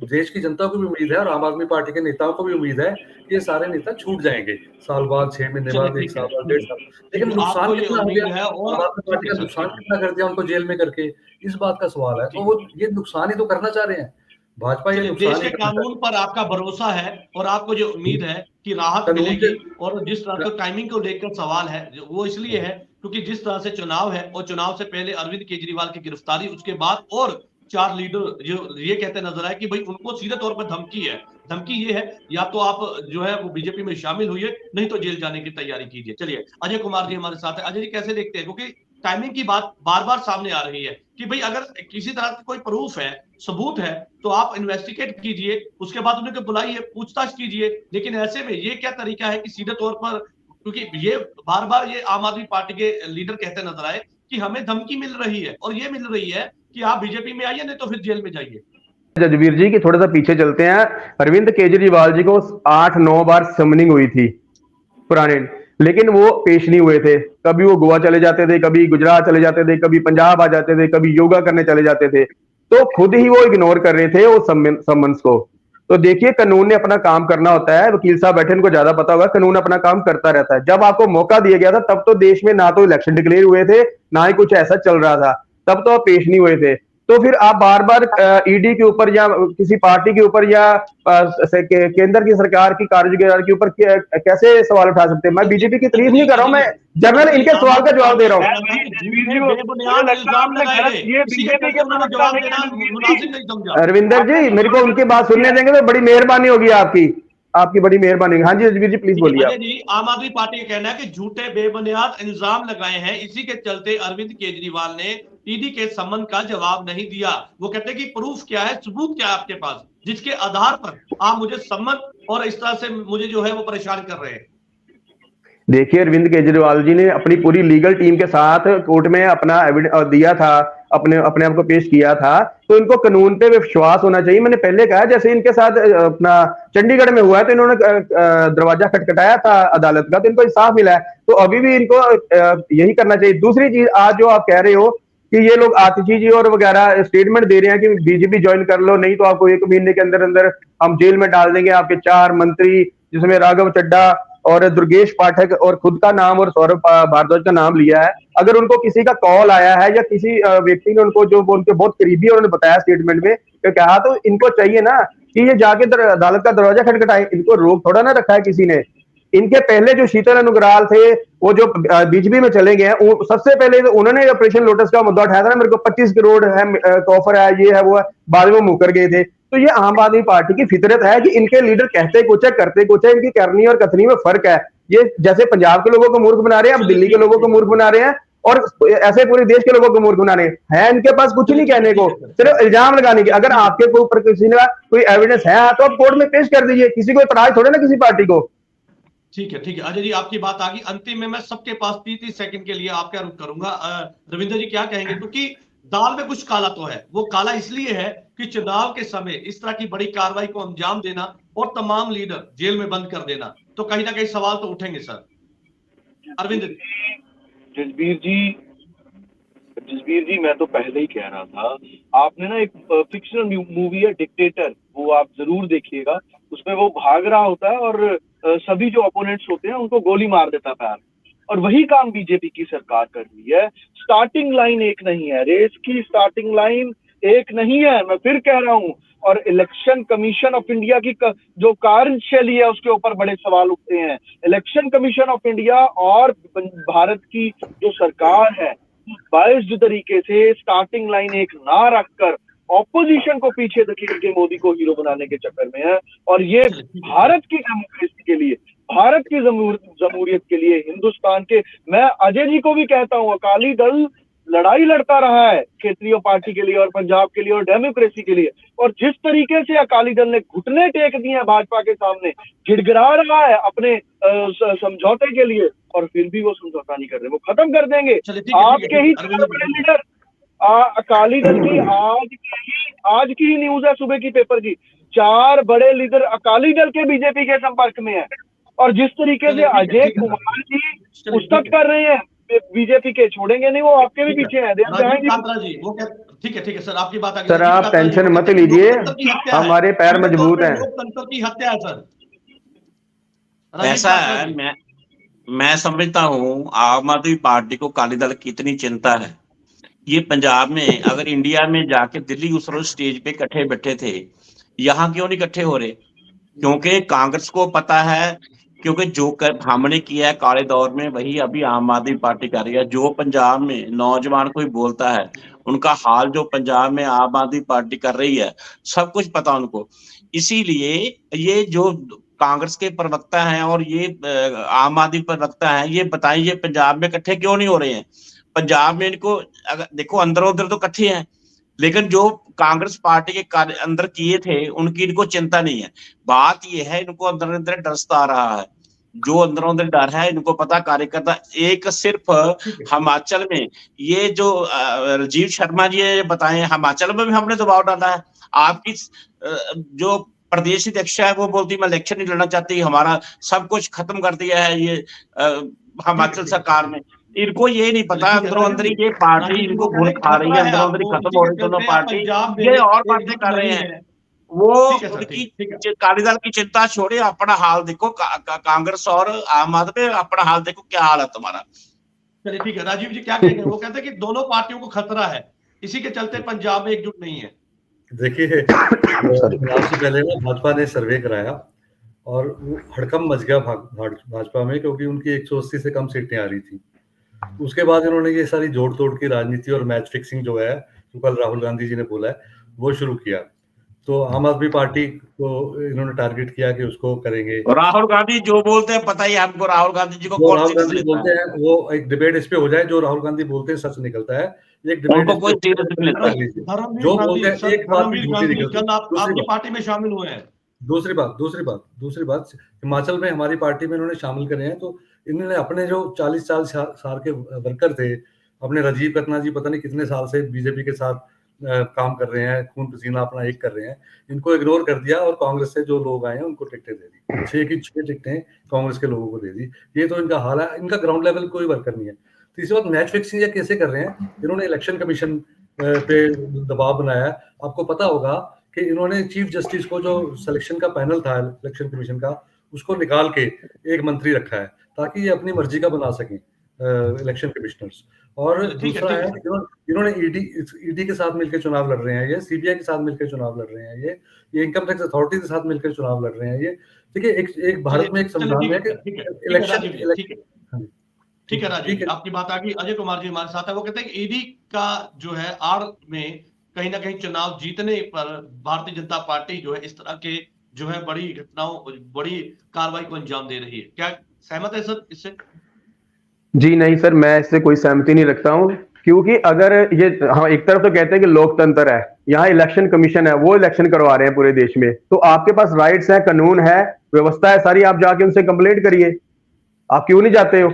देश की जनता को भी उम्मीद है और आम आदमी पार्टी के नेताओं को भी उम्मीद है कि ये सारे नेता छूट जाएंगे साल बाद, 6 महीने बाद, 1 साल बाद, 1.5 साल। लेकिन नुकसान कितना हो गया, आम आदमी पार्टी का नुकसान कितना कर दिया उनको जेल में करके, इस बात का सवाल है। तो वो ये नुकसान ही तो करना चाह रहे हैं भाजपा। ये देश के कानून पर आपका भरोसा है और आपको जो उम्मीद है कि राहत मिलेगी, और जिस तरह का टाइमिंग को लेकर सवाल है वो इसलिए है क्योंकि जिस तरह से चुनाव है और चुनाव से पहले अरविंद केजरीवाल की गिरफ्तारी, उसके बाद और 4 लीडर जो ये कहते नजर आए कि भाई उनको सीधे तौर पर धमकी है। धमकी ये है या तो आप जो है वो बीजेपी में शामिल हुई, नहीं तो जेल जाने की तैयारी कीजिए। चलिए अजय कुमार जी हमारे साथ है। अजय जी कैसे देखते हैं, क्योंकि टाइमिंग की बात बार बार सामने आ रही है कि भाई अगर किसी तरह का कोई प्रूफ है, सबूत है, तो आप इन्वेस्टिगेट कीजिए, उसके बाद उन्हें बुलाइए, पूछताछ कीजिए। लेकिन ऐसे में ये क्या तरीका है कि सीधे तौर पर, क्योंकि ये बार बार ये आम आदमी पार्टी के लीडर कहते नजर आए कि हमें धमकी मिल रही है, और ये मिल रही है कि आप बीजेपी में आइए नहीं तो फिर जेल में जाइए। जजबीर जी की थोड़ा सा पीछे चलते हैं। अरविंद केजरीवाल जी को 8-9 बार समनिंग हुई थी पुराने, लेकिन वो पेश नहीं हुए थे। कभी वो गोवा चले जाते थे, कभी गुजरात चले जाते थे, कभी पंजाब आ जाते थे, कभी योगा करने चले जाते थे। तो खुद ही वो इग्नोर कर रहे थे वो समन्स को। तो देखिए, कानून ने अपना काम करना होता है। वकील साहब बैठे, इनको ज्यादा पता होगा, कानून अपना काम करता रहता है। जब आपको मौका दिया गया था तब तो देश में ना तो इलेक्शन डिक्लेयर हुए थे, ना ही कुछ ऐसा चल रहा था, तब तो आप पेश नहीं हुए थे। तो फिर आप बार बार ईडी के ऊपर या किसी पार्टी के ऊपर या केंद्र की सरकार की कार्यगुजारी के ऊपर कैसे सवाल उठा सकते हैं? मैं बीजेपी की तारीफ नहीं कर रहा हूं, मैं जनरल इनके सवाल का जवाब दे रहा हूं। अरविंदर जी, मेरे को उनकी बात सुनने देंगे तो बड़ी मेहरबानी होगी आपकी बड़ी मेहरबानी। हाँ जी रजबीर जी, प्लीज बोलिए। जी, आम आदमी पार्टी का कहना है कि झूठे बेबुनियाद इल्जाम लगाए हैं, इसी के चलते अरविंद केजरीवाल ने ईडी के सम्मन का जवाब नहीं दिया। वो कहते हैं कि प्रूफ क्या है, सबूत क्या है आपके पास, जिसके आधार पर आप मुझे सम्मन और इस तरह से मुझे जो है वो परेशान कर रहे हैं। देखिए, अरविंद केजरीवाल जी ने अपनी पूरी लीगल टीम के साथ कोर्ट में अपना एविडेंस दिया था, अपने आप को पेश किया था। तो इनको कानून पे विश्वास होना चाहिए। मैंने पहले कहा, जैसे इनके साथ अपना चंडीगढ़ में हुआ है तो इन्होंने दरवाजा खटखटाया था अदालत का, तो इनको इंसाफ मिला है। तो अभी भी इनको यही करना चाहिए। दूसरी चीज, आज जो आप कह रहे हो कि ये लोग आतिशी जी और वगैरह स्टेटमेंट दे रहे हैं कि बीजेपी ज्वाइन कर लो, नहीं तो आपको 1 महीने के अंदर अंदर हम जेल में डाल देंगे, आपके 4 मंत्री जिसमें राघव चड्डा और दुर्गेश पाठक और खुद का नाम और सौरभ भारद्वाज का नाम लिया है, अगर उनको किसी का कॉल आया है या किसी व्यक्ति ने उनको जो उनके बहुत करीबी उन्होंने बताया स्टेटमेंट में तो कहा, तो इनको चाहिए ना कि ये जाके अदालत का दरवाजा खटखटाए, इनको रोक थोड़ा ना रखा है किसी ने। इनके पहले जो शीतल अनुग्रहाल थे वो जो बीजेपी में चले गए हैं, सबसे पहले तो उन्होंने ऑपरेशन लोटस का मुद्दा उठाया था ना, मेरे को 25 करोड़ है ऑफर है, ये है वो है, बाद में मुकर गए थे। तो ये आम आदमी पार्टी की फितरत है कि इनके लीडर कहते कुछ है करते कुछ है, इनकी करनी और कथनी में फर्क है। ये जैसे पंजाब के लोगों को मूर्ख बना रहे हैं, अब दिल्ली के लोगों को मूर्ख बना रहे हैं और ऐसे पूरे देश के लोगों को मूर्ख बना रहे हैं। इनके पास कुछ नहीं कहने को, सिर्फ इल्जाम लगाने के। अगर आपके ऊपर किसी ने कोई एविडेंस है तो आप कोर्ट में पेश कर दीजिए, किसी को इतराज थोड़े ना किसी पार्टी को। ठीक है अजय जी, आपकी बात आ गई। अंतिम में मैं सबके पास 30 सेकंड के लिए आपका रुख करूंगा। रविंद्र जी क्या कहेंगे, क्योंकि दाल में कुछ काला तो है। वो काला इसलिए है कि चुनाव के समय इस तरह की बड़ी कार्रवाई को अंजाम देना और तमाम लीडर जेल में बंद कर देना, तो कहीं ना कहीं सवाल तो उठेंगे सर। अरविंद जसबीर जी मैं तो पहले ही कह रहा था, आपने ना एक फिक्शनल मूवी है डिक्टेटर, वो आप जरूर देखिएगा। उसमें वो भाग रहा होता है और सभी जो अपोनेंट्स होते हैं उनको गोली मार देता है पैर, और वही काम बीजेपी की सरकार कर रही है। स्टार्टिंग लाइन एक नहीं है, रेस की स्टार्टिंग लाइन एक नहीं है, मैं फिर कह रहा हूं। और इलेक्शन कमीशन ऑफ इंडिया की जो कार्यशैली है उसके ऊपर बड़े सवाल उठते हैं। इलेक्शन कमीशन ऑफ इंडिया और भारत की जो सरकार है बाइस्ड तरीके से स्टार्टिंग लाइन एक ना रखकर ऑपोजिशन को पीछे धकेल के मोदी को हीरो बनाने के चक्कर में है। और ये भारत की डेमोक्रेसी के लिए, भारत की जमहूरियत के लिए, हिंदुस्तान के, मैं अजय जी को भी कहता हूं, अकाली दल लड़ाई लड़ता रहा है क्षेत्रीय पार्टी के लिए और पंजाब के लिए और डेमोक्रेसी के लिए। और जिस तरीके से अकाली दल ने घुटने टेक दिए हैं भाजपा के सामने, गिड़गिड़ा रहा है अपने समझौते के लिए, और फिर भी वो समझौता नहीं कर रहे, वो खत्म कर देंगे। आपके ही बड़े लीडर अकाली दल की आज की ही न्यूज है सुबह की पेपर की, 4 बड़े लीडर अकाली दल के बीजेपी के संपर्क में है। और जिस तरीके से अजय कुमार जी पुस्तक कर रहे हैं बीजेपी के, छोड़ेंगे नहीं, वो आपके भी पीछे हैं। ठीक है सर, आपकी बात आ गई। सर आप टेंशन मत लीजिए, हमारे पैर मजबूत हैं। लोकतंत्र की हत्या है सर। ऐसा है, मैं समझता हूँ आम आदमी पार्टी को अकाली दल की इतनी चिंता है, ये पंजाब में अगर इंडिया में जाके दिल्ली उस रोज स्टेज पे इकट्ठे बैठे थे, यहाँ क्यों नहीं इकट्ठे हो रहे? क्योंकि कांग्रेस को पता है, क्योंकि जो हमने किया है काले दौर में वही अभी आम आदमी पार्टी कर रही है। जो पंजाब में नौजवान कोई बोलता है, उनका हाल जो पंजाब में आम आदमी पार्टी कर रही है, सब कुछ पता उनको। इसीलिए ये जो कांग्रेस के प्रवक्ता हैं और ये आम आदमी प्रवक्ता हैं, ये बताइए पंजाब में इकट्ठे क्यों नहीं हो रहे हैं? पंजाब में इनको अगर देखो अंदर उधर तो इकट्ठे हैं, लेकिन जो कांग्रेस पार्टी के अंदर किए थे उनकी इनको चिंता नहीं है। बात यह है इनको अंदर अंदर डर सता रहा है, जो अंदर अंदर डर है इनको पता कार्यकर्ता। एक सिर्फ हिमाचल में ये जो राजीव शर्मा जी ने बताए, हिमाचल में भी हमने दबाव डाला है। आपकी जो प्रदेश अध्यक्ष है वो बोलती मैं इलेक्शन नहीं लड़ना चाहती, हमारा सब कुछ खत्म कर दिया है ये हिमाचल सरकार में। इनको ये नहीं पता अंदरों अंदर ये पार्टी इनको घुल खा रही है, अंदरों अंदर खत्म हो रही दोनों पार्टी, ये और बातें कर रहे हैं। वो उनकी अकाली दल की चिंता छोड़े, अपना हाल देखो। कांग्रेस और आम आदमी अपना हाल देखो, क्या हाल है तुम्हारा। चलिए ठीक है, राजीव जी क्या कहेंगे? वो कहते हैं कि दोनों पार्टियों को खतरा है, इसी के चलते पंजाब में एकजुट नहीं है। देखिए चुनाव से पहले ना भाजपा ने सर्वे कराया और वो हड़कंप मच गया भाजपा में, क्योंकि उनकी 180 से कम सीटें आ रही थी। उसके बाद इन्होंने ये सारी जोड़ तोड़ की राजनीति और मैच फिक्सिंग जो है, जो कल राहुल गांधी जी ने बोला है, वो शुरू किया। तो आम आदमी पार्टी को इन्होंने टारगेट किया कि उसको करेंगे। राहुल गांधी जो बोलते हैं पता ही हमको, राहुल गांधी जी को कौन राहुल गांधी बोलते हैं, वो एक डिबेट इस पे हो जाए, जो राहुल गांधी बोलते हैं सच निकलता है। एक डिबेट जो बोलते हैं एक बात आपकी पार्टी में शामिल हुए हैं। दूसरी बात हिमाचल में हमारी पार्टी में इन्होंने शामिल करे हैं, तो इन्होंने अपने जो 40 साल के वर्कर थे, अपने राजीव खन्ना जी पता नहीं कितने साल से बीजेपी के साथ काम कर रहे हैं, खून पसीना अपना एक कर रहे हैं, इनको इग्नोर कर दिया और कांग्रेस से जो लोग आए हैं उनको टिकटें दे दी। 6 की 6 टिकटें कांग्रेस के लोगों को दे दी। ये तो इनका हाल है, इनका ग्राउंड लेवल कोई वर्कर नहीं है। तीसरी बात, मैच फिक्सिंग ये कैसे कर रहे हैं? इन्होंने इलेक्शन कमीशन पे दबाव बनाया। आपको पता होगा कि इन्होंने चीफ जस्टिस को, जो सिलेक्शन का पैनल था इलेक्शन कमीशन का, उसको निकाल के एक मंत्री रखा है ताकि ये अपनी मर्जी का बना सकें इलेक्शन कमिश्नर्स। और दूसरा है कि इन्होंने ईडी के साथ मिलकर चुनाव लड़ रहे हैं, ये सीबीआई के साथ मिलकर चुनाव लड़ रहे हैं, ये इनकम टैक्स अथॉरिटी के साथ मिलकर चुनाव लड़ रहे हैं। ये देखिए एक भारत में एक संविधान है कि इलेक्शन। ठीक है राजीव जी, आपकी बात आ गई। अजय कुमार जी हमारे साथ है, वो कहते हैं कि ईडी का जो है आड़ में कहीं ना कहीं चुनाव जीतने पर भारतीय जनता पार्टी जो है इस तरह के जो है बड़ी घटनाओं, बड़ी कार्रवाई को अंजाम दे रही है। क्या सहमत है सर इससे? जी नहीं सर, मैं इससे कोई सहमति नहीं रखता हूं, क्योंकि अगर ये हाँ एक तरफ तो कहते हैं कि लोकतंत्र है, यहाँ इलेक्शन कमीशन है, वो इलेक्शन करवा रहे हैं पूरे देश में, तो आपके पास राइट्स है, कानून है, व्यवस्था है सारी, आप जाके उनसे कंप्लेंट करिए, आप क्यों नहीं जाते हो?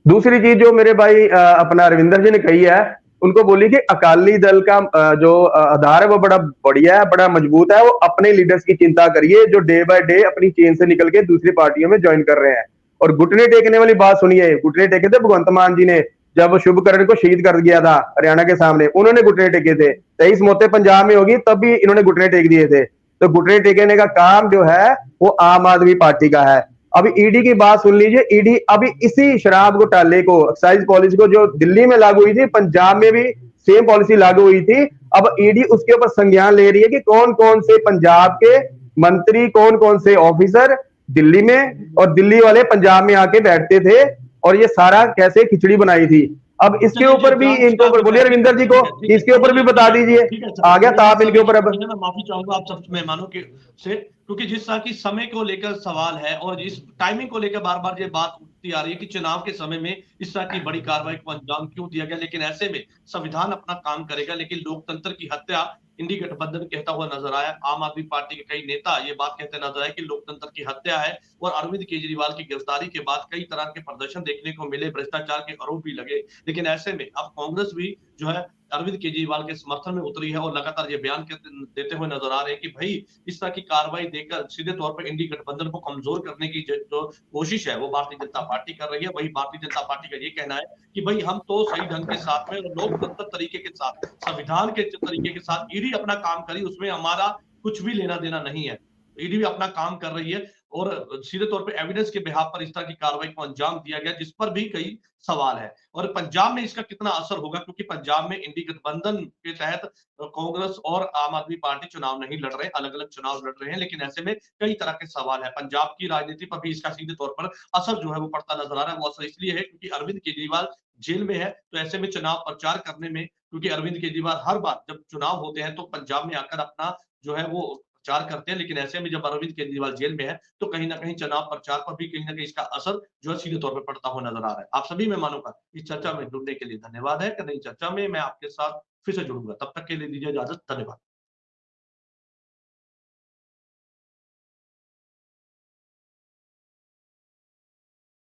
दूसरी चीज जो मेरे भाई अपना रविंदर जी ने कही है, उनको बोली कि अकाली दल का जो आधार है वो बड़ा बढ़िया है, बड़ा मजबूत है, वो अपने लीडर्स की चिंता करिए जो डे बाय डे अपनी चेन से निकल के दूसरी पार्टियों में ज्वाइन कर रहे हैं। और घुटने टेकने वाली बात सुनिए, घुटने टेके थे भगवंत मान जी ने जब शुभकरण को शहीद कर दिया था हरियाणा के सामने, उन्होंने घुटने टेके थे। 23 मौतें पंजाब में होगी तब भी इन्होंने घुटने टेक दिए थे। तो घुटने टेकने का काम जो है वो आम आदमी पार्टी का है। अभी ईडी की बात सुन लीजिए, ईडी अभी इसी शराब घोटाले को, एक्साइज पॉलिसी को जो दिल्ली में लागू हुई थी, पंजाब में भी सेम पॉलिसी लागू हुई थी। अब ईडी उसके ऊपर संज्ञान ले रही है कि कौन कौन से पंजाब के मंत्री, कौन कौन से ऑफिसर दिल्ली में और दिल्ली वाले पंजाब में आके बैठते थे और ये सारा कैसे खिचड़ी बनाई थी। अब इसके ऊपर भी इनको बोलिए रविंदर जी को, इसके ऊपर भी बता दीजिए, आ गया ताप इनके ऊपर। अब मैं माफी चाहूंगा आप सब मेहमानों के से, क्योंकि जिस तरह की समय को लेकर सवाल है और जिस टाइमिंग को लेकर बार बार ये बात उठती आ रही है कि चुनाव के समय में इस तरह की बड़ी कार्रवाई को अंजाम क्यों दिया गया, लेकिन ऐसे में संविधान अपना काम करेगा, लेकिन लोकतंत्र की हत्या इंडी गठबंधन कहता हुआ नजर आया। आम आदमी पार्टी के कई नेता ये बात कहते नजर आए कि लोकतंत्र की हत्या है, और अरविंद केजरीवाल की गिरफ्तारी के बाद कई तरह के प्रदर्शन देखने को मिले, भ्रष्टाचार के आरोप भी लगे। लेकिन ऐसे में अब कांग्रेस भी जो है अरविंद केजरीवाल के समर्थन में उतरी है और लगातार ये बयान देते हुए नजर आ रहे हैं कि भाई इस तरह की कार्रवाई देकर सीधे तौर पर इंडी गठबंधन को कमजोर करने की जो कोशिश है वो भारतीय जनता पार्टी कर रही है। वही भारतीय जनता पार्टी का ये कहना है कि भाई हम तो सही ढंग के साथ में और लोकतंत्र तरीके के साथ, संविधान के तरीके के साथ ईडी अपना काम करी, उसमें हमारा कुछ भी लेना देना नहीं है। ईडी भी अपना काम कर रही है और सीधे तौर पे एविडेंस के बिहाफ पर इस तरह की कार्रवाई को अंजाम दिया गया, जिस पर भी कई सवाल है। और पंजाब में इसका कितना असर होगा, क्योंकि पंजाब में इंडी गठबंधन के तहत कांग्रेस और आम आदमी पार्टी चुनाव नहीं लड़ रहे, अलग अलग चुनाव लड़ रहे हैं, लेकिन ऐसे में कई तरह के सवाल है। पंजाब की राजनीति पर भी इसका सीधे तौर पर असर जो है वो पड़ता नजर आ रहा है। वो असर इसलिए है क्योंकि अरविंद केजरीवाल जेल में है, तो ऐसे में चुनाव प्रचार करने में, क्योंकि अरविंद केजरीवाल हर बार जब चुनाव होते हैं तो पंजाब में आकर अपना जो है वो प्रचार करते हैं, लेकिन ऐसे में जब अरविंद केजरीवाल जेल में है तो कहीं ना कहीं चुनाव प्रचार पर भी कहीं ना कहीं इसका असर जो है सीधे तौर पर पड़ता हुआ नजर आ रहा है। आप सभी मेहमानों का इस चर्चा में जुड़ने के लिए धन्यवाद है। कि नई चर्चा में मैं आपके साथ फिर से जुड़ूंगा, तब तक के लिए दीजिए इजाजत, धन्यवाद।